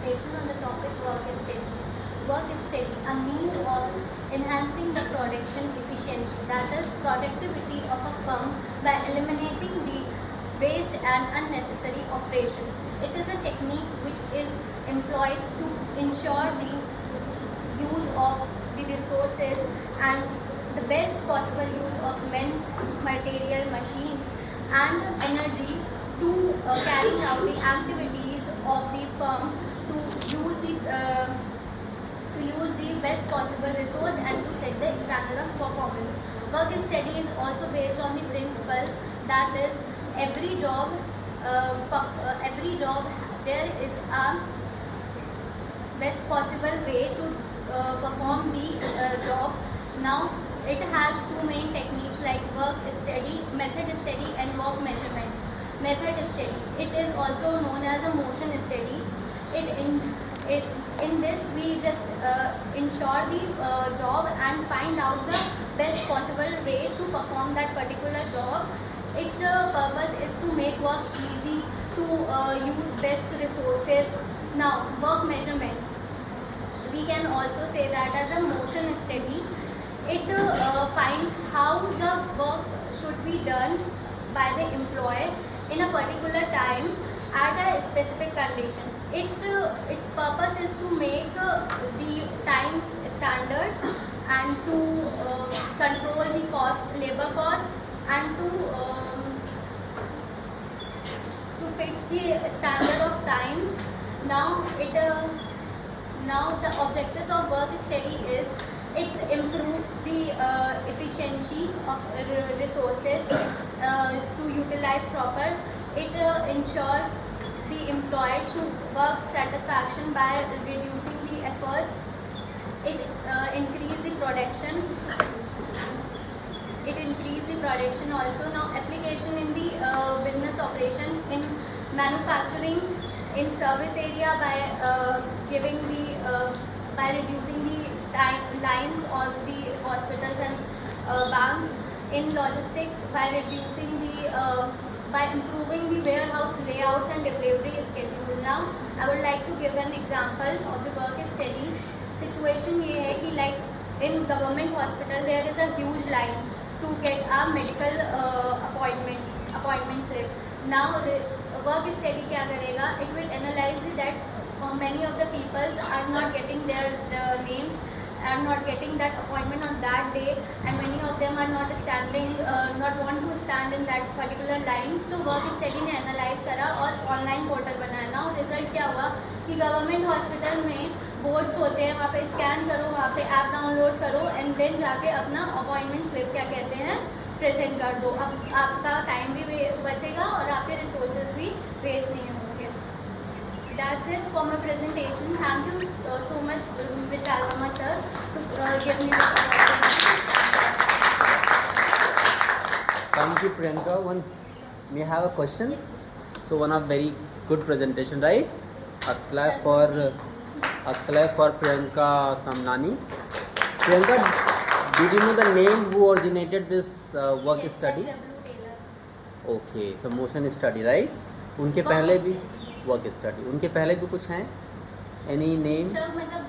presentation on the topic work study. Work study, a means of enhancing the production efficiency, that is productivity of a firm by eliminating the waste and unnecessary operation. It is a technique which is employed to ensure the use of the resources and the best possible use of men, material, machines and energy to carry out the activities of the firm to use the best possible resource and to set the standard of performance. Work study is also based on the principle that is every job there is a best possible way to perform the job. Now it has two main techniques like work study, method study and work measurement. Method study, it is also known as a motion study. In this we just ensure the job and find out the best possible way to perform that particular job. Its purpose is to make work easy, to use best resources. Now work measurement, we can also say that as a motion study. It finds how the work should be done by the employee in a particular time at a specific condition. Its purpose is to make the time standard and to control the cost, labor cost, and to fix the standard of time. Now the objective of work study is it improves the efficiency of resources to utilize proper. It ensures the employee to work satisfaction by reducing the efforts. It increase the production. It increase the production also. Now application in the business operation, in manufacturing, in service area by giving the by reducing the lines on the hospitals and banks, in logistic by reducing the by improving the warehouse layouts and delivery schedule. Now I would like to give an example of the work study situation. ये है कि like in government hospital there is a huge line to get a medical appointment slip. Now work study क्या करेगा? It will analyze that many of the peoples are not getting their names, are not getting that appointment on that day, and many of them are not standing, not want to stand in that particular line. तो work study ने analyze करा और online portal बनाया. Now result क्या हुआ कि government hospital में boards होते हैं, वहाँ पे स्कैन करो, वहाँ पे ऐप डाउनलोड करो एंड देन जाके अपना अपॉइंटमेंट स्लिप क्या कहते हैं प्रेजेंट कर दो. अब आपका टाइम भी बचेगा और आपके रिसोर्सेज भी वेस्ट नहीं होंगे. That's it for my presentation. Thank you so much, Vishal Verma sir, to give me this opportunity. Thank you, Priyanka. May I have a question? So one of very good presentation, right? A clap for Priyanka Samnani. Priyanka, did you know the name who originated this work Yes, study? F.W. Taylor. Okay, so motion study, right? उनके पहले भी work study, उनके पहले भी कुछ हैं? Any name? Sir मतलब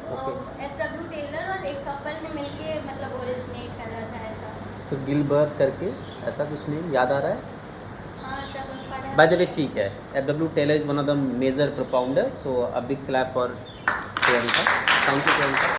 F.W. Taylor और एक कपल ने मिलके मतलब ओरिजिनेट करा था ऐसा. कुछ गिलबर्ट करके ऐसा कुछ नेम याद आ रहा है? हाँ सर पढ़ा. बाय द वे ठीक है, F.W. Taylor is one of the major propounder, so a big clap for Priyanka. Thank you, Priyanka.